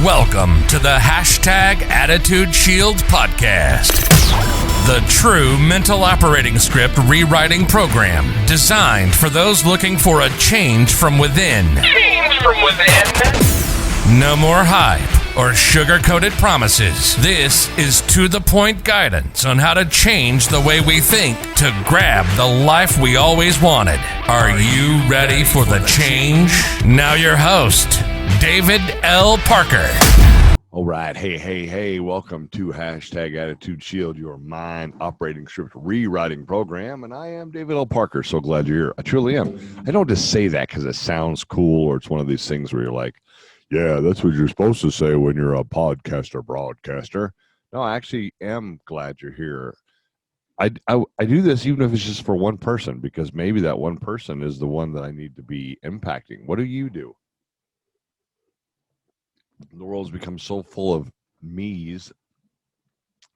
Welcome to the #Attitudeshield podcast, the true mental operating script rewriting program designed for those looking for a change from within. No more hype or sugar-coated promises. This is to-the-point guidance on how to change the way we think to grab the life we always wanted. Are you ready for the change? Now your host, David L. Parker. All right. Hey. Welcome to #Attitudeshield, your mind operating script rewriting program. And I am David L. Parker. So glad you're here. I truly am. I don't just say that because it sounds cool or it's one of these things where you're like, yeah, that's what you're supposed to say when you're a podcaster, broadcaster. No, I actually am glad you're here. I do this even if it's just for one person, because maybe that one person is the one that I need to be impacting. What do you do? The world's become so full of me's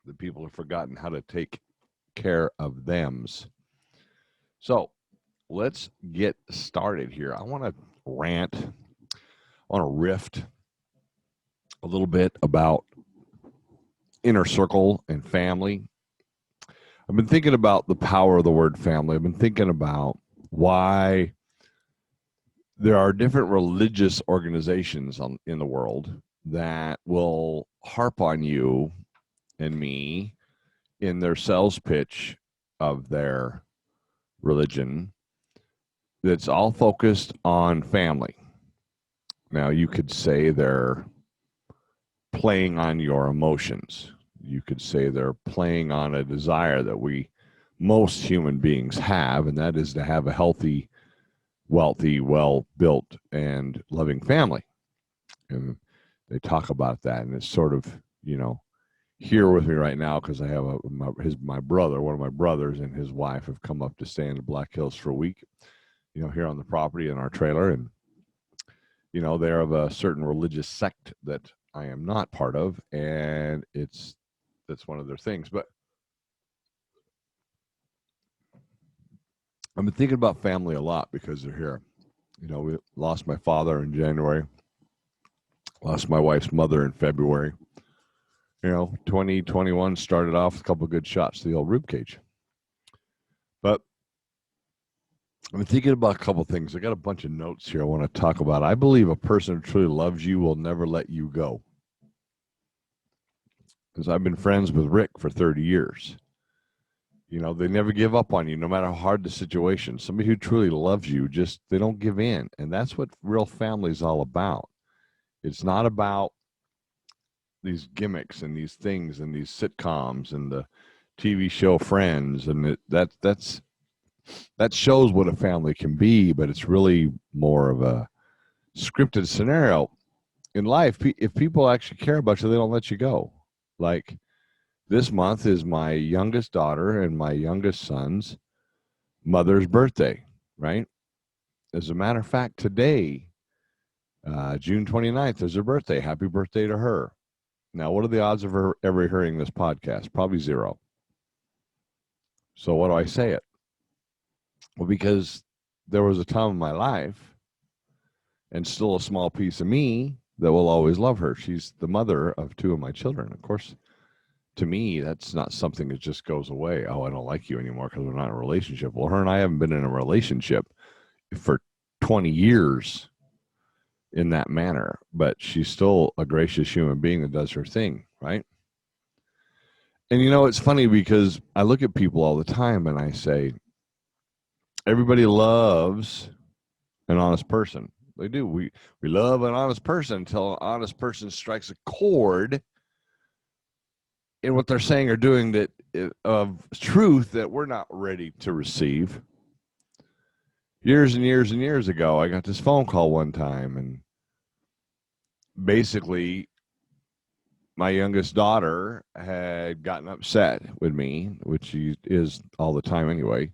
that people have forgotten how to take care of thems. So let's get started here. I want to rant, I want to riff a little bit about inner circle and family. I've been thinking about the power of the word family. I've been thinking about why there are different religious organizations in the world that will harp on you and me in their sales pitch of their religion that's all focused on family. Now, you could say they're playing on your emotions. You could say they're playing on a desire that most human beings have, and that is to have a healthy, wealthy, well-built, and loving family. And they talk about that, and it's sort of, here with me right now because I have my brother, one of my brothers and his wife have come up to stay in the Black Hills for a week, here on the property in our trailer. And, they're of a certain religious sect that I am not part of, and that's one of their things. But I've been thinking about family a lot because they're here. We lost my father in January, lost my wife's mother in February. 2021 started off with a couple of good shots to the old ribcage. But I've been thinking about a couple of things. I got a bunch of notes here I want to talk about. I believe a person who truly loves you will never let you go. Because I've been friends with Rick for 30 years. They never give up on you, no matter how hard the situation. Somebody who truly loves you, they don't give in. And that's what real family is all about. It's not about these gimmicks and these things and these sitcoms and the TV show Friends. And that shows what a family can be, but it's really more of a scripted scenario. In life, if people actually care about you, they don't let you go. Like, this month is my youngest daughter and my youngest son's mother's birthday, right? As a matter of fact, today, June 29th is her birthday. Happy birthday to her. Now, what are the odds of her ever hearing this podcast? Probably 0. So why do I say it? Well, because there was a time in my life, and still a small piece of me, that will always love her. She's the mother of 2 of my children. Of course, to me, that's not something that just goes away. Oh, I don't like you anymore because we're not in a relationship. Well, her and I haven't been in a relationship for 20 years in that manner, but she's still a gracious human being that does her thing, right? And it's funny because I look at people all the time and I say, everybody loves an honest person. They do. We love an honest person until an honest person strikes a chord in what they're saying or doing that of truth that we're not ready to receive. Years and years and years ago, I got this phone call one time, and basically my youngest daughter had gotten upset with me, which she is all the time anyway,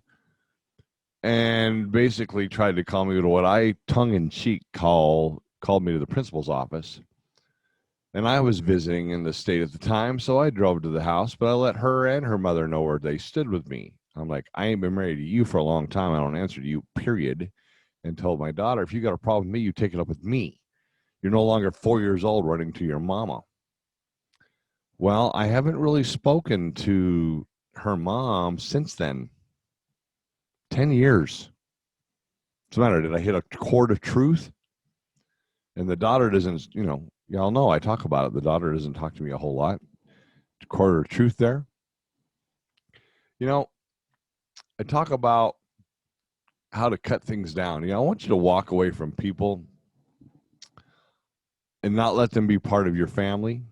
and basically tried to call me with what I tongue-in-cheek called me to the principal's office. And I was visiting in the state at the time, so I drove to the house, but I let her and her mother know where they stood with me. I'm like, I ain't been married to you for a long time. I don't answer to you, period. And told my daughter, if you got a problem with me, you take it up with me. You're no longer 4 years old running to your mama. Well, I haven't really spoken to her mom since then. 10 years. What's the matter? Did I hit a chord of truth? And the daughter doesn't, y'all know I talk about it. The daughter doesn't talk to me a whole lot. Chord of truth there. I talk about how to cut things down. I want you to walk away from people and not let them be part of your family.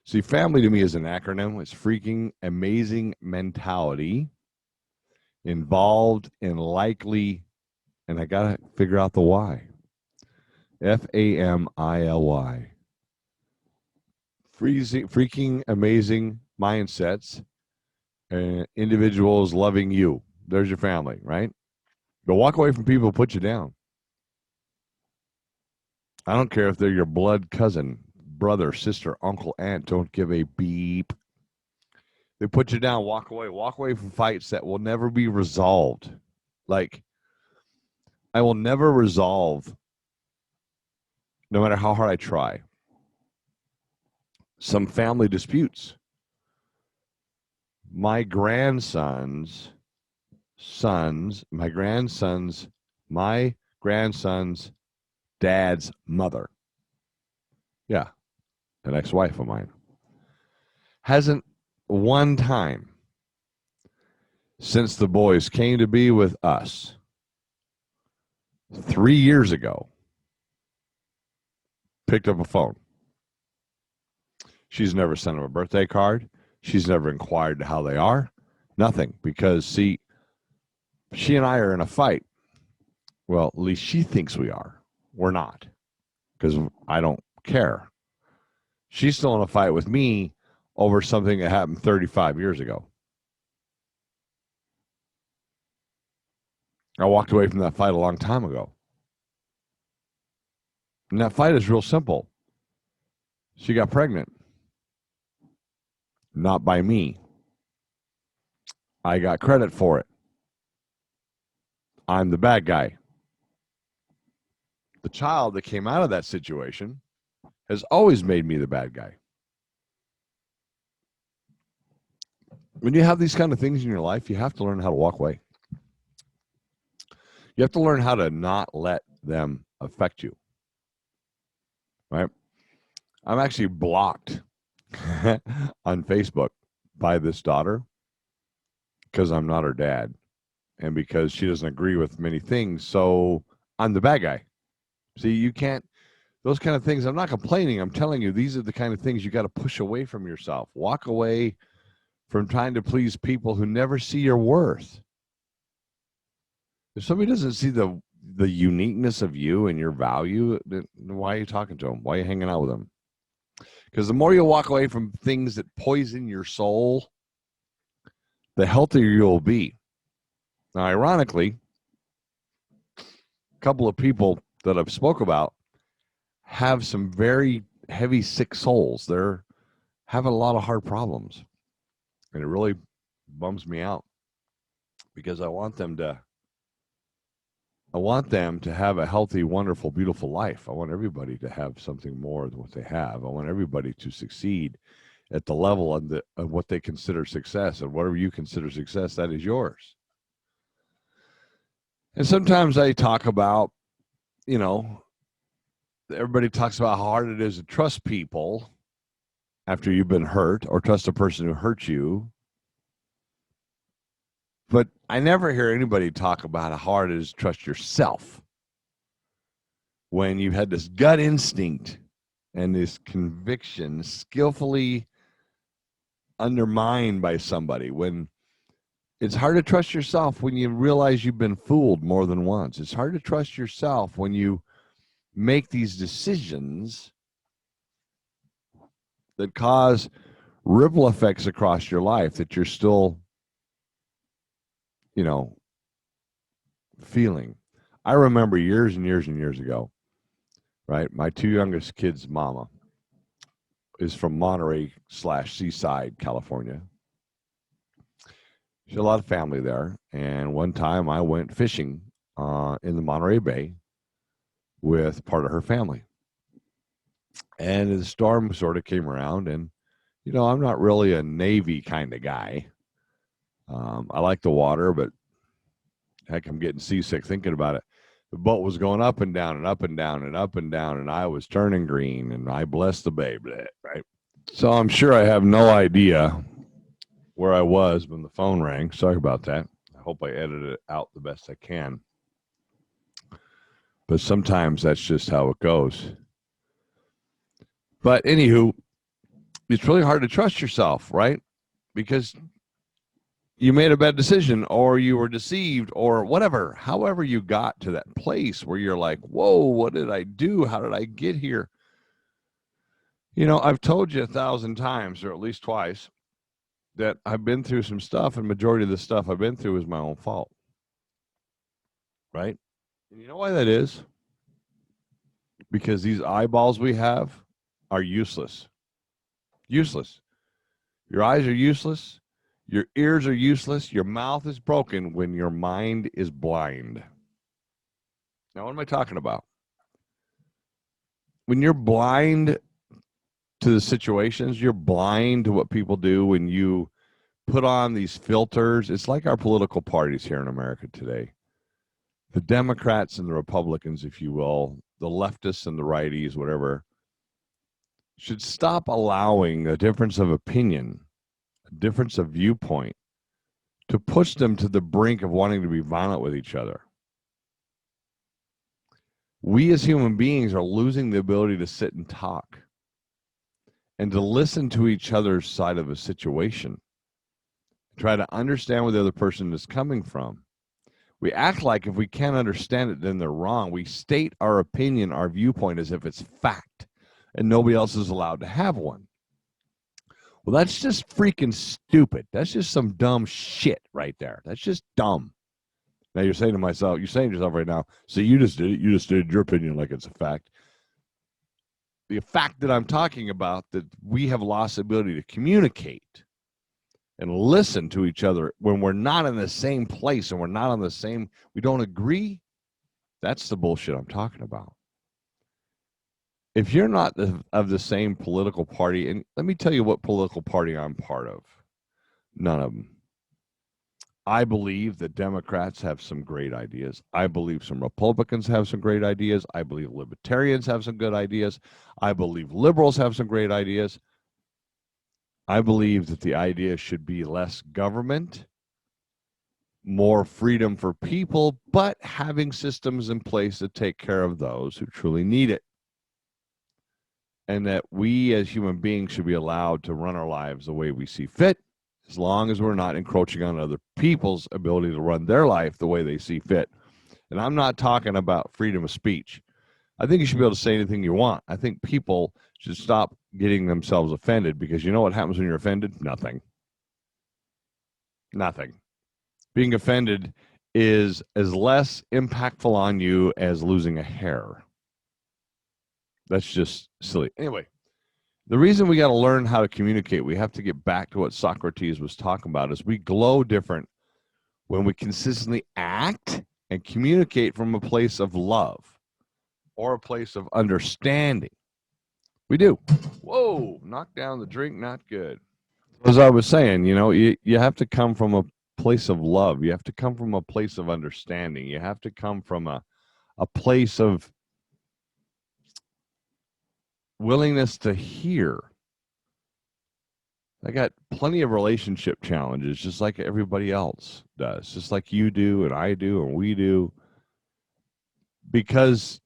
See, family to me is an acronym. It's freaking amazing mentality, involved and likely, and I got to figure out the why. FAMILY. Freaking amazing mindsets, individuals loving you. There's your family, right? But walk away from people who put you down. I don't care if they're your blood cousin, brother, sister, uncle, aunt. Don't give a beep. They put you down. Walk away. Walk away from fights that will never be resolved. Like, I will never resolve, no matter how hard I try, some family disputes. My grandson's dad's mother, yeah, an ex-wife of mine, hasn't one time since the boys came to be with us 3 years ago picked up a phone. She's never sent them a birthday card. She's never inquired how they are. Nothing. Because, see, she and I are in a fight. Well, at least she thinks we are. We're not. Because I don't care. She's still in a fight with me over something that happened 35 years ago. I walked away from that fight a long time ago. And that fight is real simple. She got pregnant. Not by me. I got credit for it. I'm the bad guy. The child that came out of that situation has always made me the bad guy. When you have these kind of things in your life, you have to learn how to walk away. You have to learn how to not let them affect you. Right? I'm actually blocked on Facebook by this daughter because I'm not her dad and because she doesn't agree with many things. So I'm the bad guy. See, you can't, those kind of things. I'm not complaining. I'm telling you, these are the kind of things you got to push away from yourself. Walk away from trying to please people who never see your worth. If somebody doesn't see the uniqueness of you and your value, then why are you talking to them? Why are you hanging out with them? Because the more you walk away from things that poison your soul, the healthier you'll be. Now, ironically, a couple of people that I've spoke about have some very heavy, sick souls. They're having a lot of hard problems. And it really bums me out because I want them to have a healthy, wonderful, beautiful life. I want everybody to have something more than what they have. I want everybody to succeed at the level of what they consider success. And whatever you consider success, that is yours. And sometimes I talk about, everybody talks about how hard it is to trust people after you've been hurt or trust a person who hurt you. But I never hear anybody talk about how hard it is to trust yourself when you've had this gut instinct and this conviction skillfully undermined by somebody. When it's hard to trust yourself when you realize you've been fooled more than once. It's hard to trust yourself when you make these decisions that cause ripple effects across your life that you're still feeling. I remember years and years and years ago, right? My two youngest kids' mama is from Monterey/Seaside, California. She had a lot of family there. And one time I went fishing in the Monterey Bay with part of her family. And the storm sort of came around, and I'm not really a Navy kind of guy. I like the water, but heck, I'm getting seasick thinking about it. The boat was going up and down and up and down and up and down, and I was turning green, and I blessed the babe, right? So I'm sure I have no idea where I was when the phone rang. Sorry about that. I hope I edited it out the best I can. But sometimes that's just how it goes. But anywho, it's really hard to trust yourself, right? Because you made a bad decision, or you were deceived, or whatever. However you got to that place where you're like, whoa, what did I do? How did I get here? I've told you 1,000 times, or at least twice, that I've been through some stuff, and majority of the stuff I've been through is my own fault. Right? And you know why that is? Because these eyeballs we have are useless. Useless. Your eyes are useless. Your ears are useless. Your mouth is broken when your mind is blind. Now, what am I talking about? When you're blind to the situations, you're blind to what people do when you put on these filters. It's like our political parties here in America today. The Democrats and the Republicans, if you will, the leftists and the righties, whatever, should stop allowing a difference of opinion, a difference of viewpoint, to push them to the brink of wanting to be violent with each other. We as human beings are losing the ability to sit and talk and to listen to each other's side of a situation, try to understand where the other person is coming from. We act like if we can't understand it, then they're wrong. We state our opinion, our viewpoint, as if it's fact, and nobody else is allowed to have one. Well, that's just freaking stupid. That's just some dumb shit right there. That's just dumb. Now you're saying to yourself right now, so you just did it. You just stated your opinion like it's a fact. The fact that I'm talking about, that we have lost the ability to communicate and listen to each other when we're not in the same place and we don't agree, that's the bullshit I'm talking about. If you're not of the same political party, and let me tell you what political party I'm part of. None of them. I believe that Democrats have some great ideas. I believe some Republicans have some great ideas. I believe libertarians have some good ideas. I believe liberals have some great ideas. I believe that the idea should be less government, more freedom for people, but having systems in place to take care of those who truly need it. And that we as human beings should be allowed to run our lives the way we see fit, as long as we're not encroaching on other people's ability to run their life the way they see fit. And I'm not talking about freedom of speech. I think you should be able to say anything you want. I think people should stop getting themselves offended, because you know what happens when you're offended? Nothing. Nothing. Being offended is as less impactful on you as losing a hair. That's just silly. Anyway, the reason we got to learn how to communicate, we have to get back to what Socrates was talking about, is we glow different when we consistently act and communicate from a place of love or a place of understanding. We do. Whoa, knock down the drink, not good. As I was saying, you have to come from a place of love. You have to come from a place of understanding. You have to come from a place of willingness to hear. I got plenty of relationship challenges, just like everybody else does, just like you do and I do and we do, because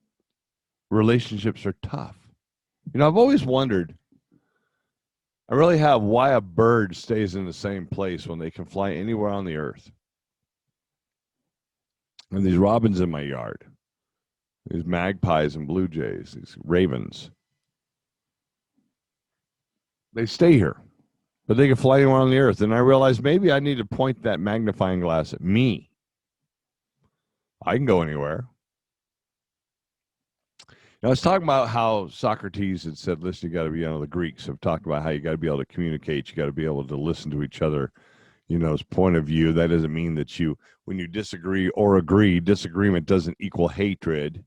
relationships are tough. I've always wondered, I really have, why a bird stays in the same place when they can fly anywhere on the earth. And these robins in my yard, these magpies and blue jays, these ravens, they stay here, but they can fly anywhere on the earth. And I realized maybe I need to point that magnifying glass at me. I can go anywhere. I was talking about how Socrates had said, listen, you got to be, the Greeks have talked about how you got to be able to communicate. You got to be able to listen to each other, point of view. That doesn't mean that when you disagree or agree, disagreement doesn't equal hatred,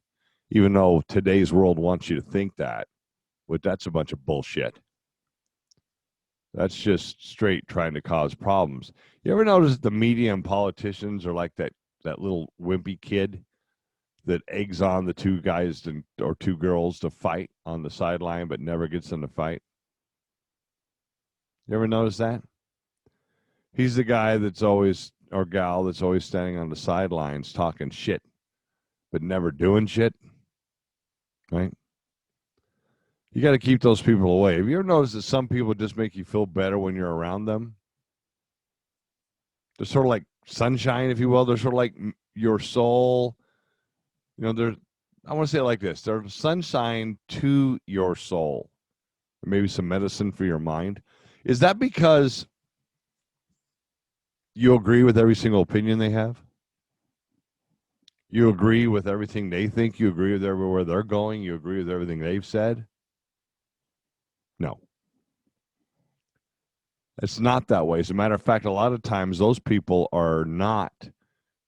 even though today's world wants you to think that, that's a bunch of bullshit. That's just straight trying to cause problems. You ever notice the media and politicians are like that little wimpy kid that eggs on the two guys or two girls to fight on the sideline but never gets them to fight? You ever notice that? He's the guy that's always, or gal that's always standing on the sidelines talking shit but never doing shit, right? You got to keep those people away. Have you ever noticed that some people just make you feel better when you're around them? They're sort of like sunshine, if you will. They're sort of like your soul. You know, I want to say it like this. They're sunshine to your soul. Maybe some medicine for your mind. Is that because you agree with every single opinion they have? You agree with everything they think? You agree with everywhere they're going? You agree with everything they've said? No. It's not that way. As a matter of fact, a lot of times those people are not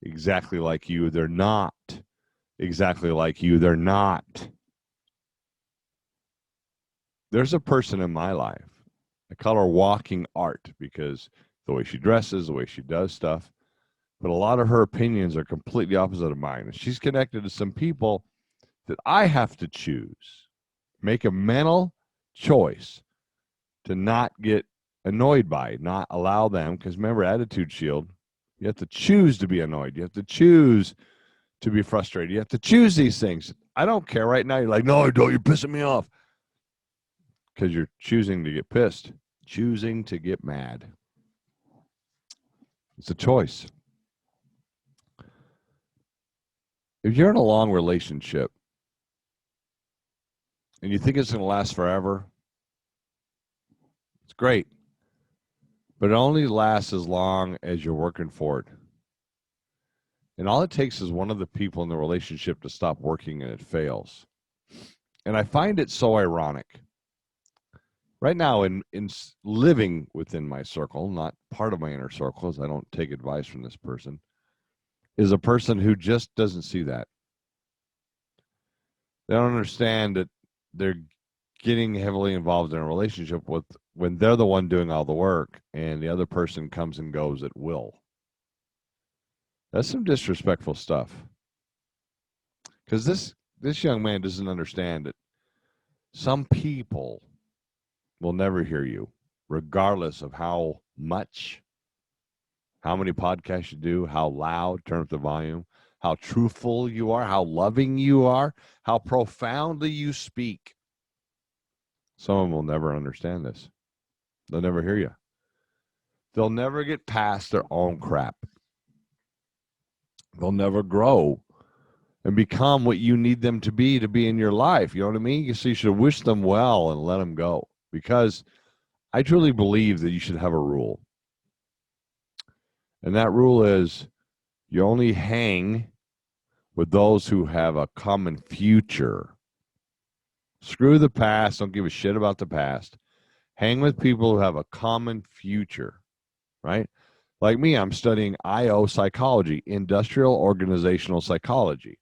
exactly like you. They're not exactly like you. They're not. There's a person in my life. I call her walking art because the way she dresses, the way she does stuff. But a lot of her opinions are completely opposite of mine. And she's connected to some people that I have to choose. Make a mental choice to not get annoyed by, not allow them, because remember, Attitudeshield, you have to choose to be annoyed. You have to choose to be frustrated. You have to choose these things. I don't care right now. You're like, no, don't. You're pissing me off. Because you're choosing to get pissed, choosing to get mad. It's a choice. If you're in a long relationship and you think it's going to last forever, it's great. But it only lasts as long as you're working for it. And all it takes is one of the people in the relationship to stop working and it fails. And I find it so ironic. Right now, in living within my circle, not part of my inner circle, as I don't take advice from this person, is a person who just doesn't see that. They don't understand that they're getting heavily involved in a relationship with when they're the one doing all the work and the other person comes and goes at will. That's some disrespectful stuff. Because this young man doesn't understand that some people will never hear you, regardless of how much, how many podcasts you do, how loud, turn up the volume, how truthful you are, how loving you are, how profoundly you speak. Some of them will never understand this. They'll never hear you. They'll never get past their own crap. They'll never grow and become what you need them to be in your life. You know what I mean? So you should wish them well and let them go. Because I truly believe that you should have a rule. And that rule is you only hang with those who have a common future. Screw the past. Don't give a shit about the past. Hang with people who have a common future, right? Like me, I'm studying IO psychology, industrial organizational psychology.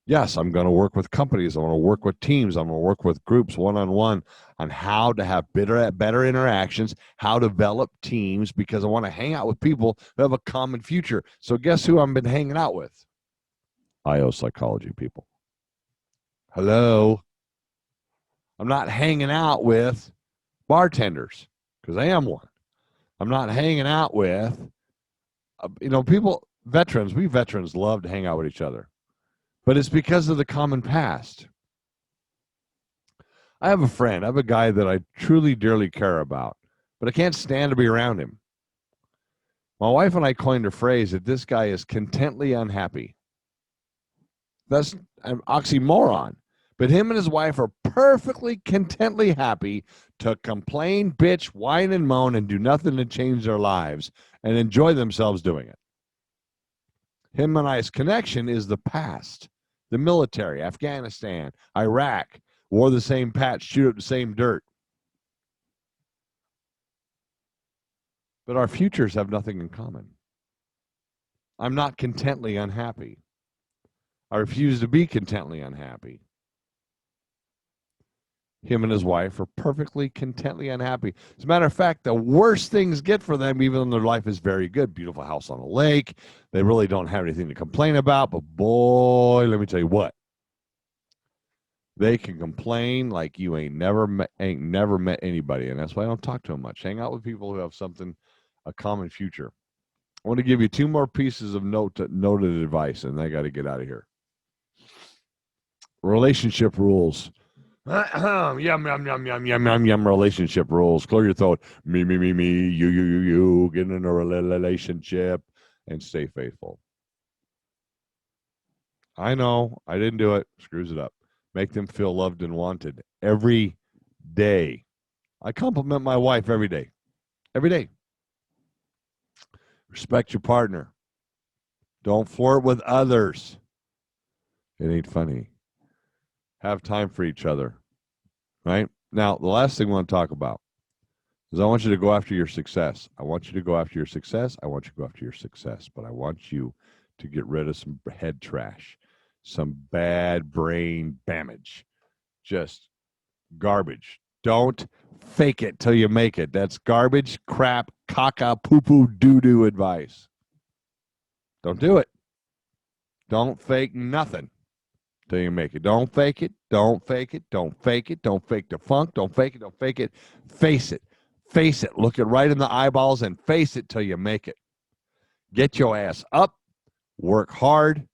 Yes, I'm going to work with companies. I want to work with teams. I'm going to work with groups one-on-one on how to have better interactions, how to develop teams, because I want to hang out with people who have a common future. So guess who I've been hanging out with? IO psychology people. Hello. I'm not hanging out with bartenders because I am one. I'm not hanging out with, people, veterans. We veterans love to hang out with each other. But it's because of the common past. I have a friend. I have a guy that I truly, dearly care about, but I can't stand to be around him. My wife and I coined a phrase that this guy is contently unhappy. That's an oxymoron. But him and his wife are perfectly contently happy to complain, bitch, whine, and moan and do nothing to change their lives and enjoy themselves doing it. Him and I's connection is the past, the military, Afghanistan, Iraq, wore the same patch, shoot up the same dirt. But our futures have nothing in common. I'm not contently unhappy. I refuse to be contently unhappy. him and his wife are perfectly contently unhappy. As a matter of fact, the worst things get for them, even though their life is very good. Beautiful house on a lake. They really don't have anything to complain about. But boy, let me tell you what. They can complain like you ain't never met anybody. And that's why I don't talk to them much. Hang out with people who have a common future. I want to give you 2 more pieces of noted advice, and I got to get out of here. Relationship rules. Yum, yum, yum, yum, yum, yum, yum, relationship rules. Clear your throat. Me, you. Get in a relationship and stay faithful. I know. I didn't do it. Screws it up. Make them feel loved and wanted every day. I compliment my wife every day. Every day. Respect your partner. Don't flirt with others. It ain't funny. Have time for each other, right? Now, the last thing I want to talk about is I want you to go after your success. I want you to go after your success. I want you to go after your success, but I want you to get rid of some head trash, some bad brain damage, just garbage. Don't fake it till you make it. That's garbage, crap, caca, poo-poo, doo-doo advice. Don't do it. Don't fake nothing till you make it. Don't fake it. Don't fake it. Don't fake it. Don't fake the funk. Don't fake it. Don't fake it. Face it. Face it. Look it right in the eyeballs and face it till you make it. Get your ass up. Work hard.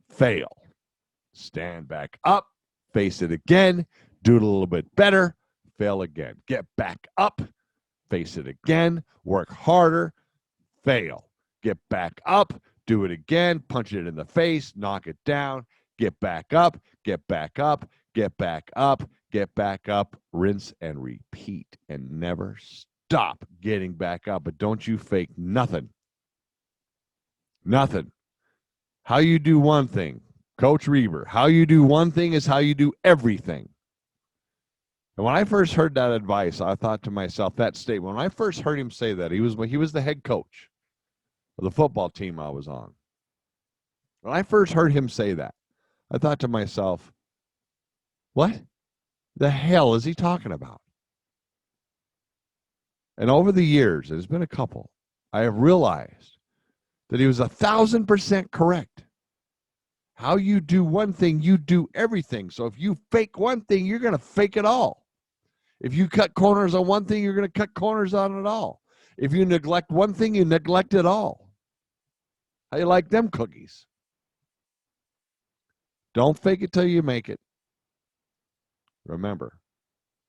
Fail. Stand back up. Face it again. Do it a little bit better. Fail again. Get back up. Face it again. Work harder. Fail. Get back up. Do it again. Punch it in the face. Knock it down. Get back up, get back up, get back up, get back up, rinse and repeat, and never stop getting back up. But don't you fake nothing. Nothing. How you do one thing, Coach Reber, how you do one thing is how you do everything. And when I first heard that advice, I thought to myself, that statement, when I first heard him say that, he was the head coach of the football team I was on. When I first heard him say that, I thought to myself, what the hell is he talking about? And over the years, there's been a couple, I have realized that he was 1,000% correct. How you do one thing, you do everything. So if you fake one thing, you're going to fake it all. If you cut corners on one thing, you're going to cut corners on it all. If you neglect one thing, you neglect it all. How you like them cookies? Don't fake it till you make it. Remember,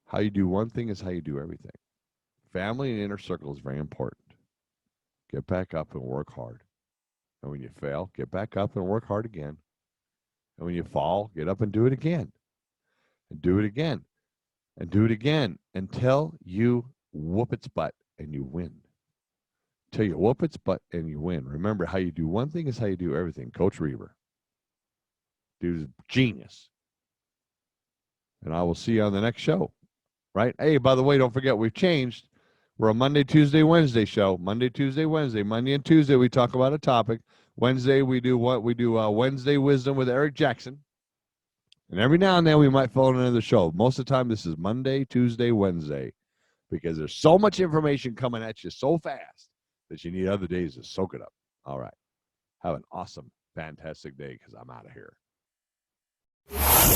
how you do one thing is how you do everything. Family and inner circle is very important. Get back up and work hard. And when you fail, get back up and work hard again. And when you fall, get up and do it again. And do it again. And do it again until you whoop its butt and you win. Till you whoop its butt and you win. Remember, how you do one thing is how you do everything. Coach Reber. Dude's genius. And I will see you on the next show. Right? Hey, by the way, don't forget, we've changed. We're a Monday, Tuesday, Wednesday show. Monday, Tuesday, Wednesday. Monday and Tuesday, we talk about a topic. Wednesday, we do what? We do Wednesday Wisdom with Eric Jackson. And every now and then, we might phone into the show. Most of the time, this is Monday, Tuesday, Wednesday. Because there's so much information coming at you so fast that you need other days to soak it up. All right. Have an awesome, fantastic day, because I'm out of here.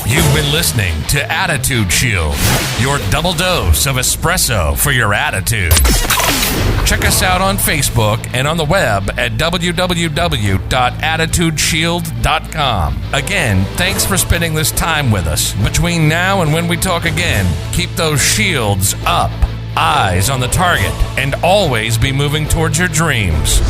You've been listening to Attitude Shield, your double dose of espresso for your attitude. Check us out on Facebook and on the web at www.attitudeshield.com. Again, thanks for spending this time with us. Between now and when we talk again, keep those shields up, eyes on the target, and always be moving towards your dreams.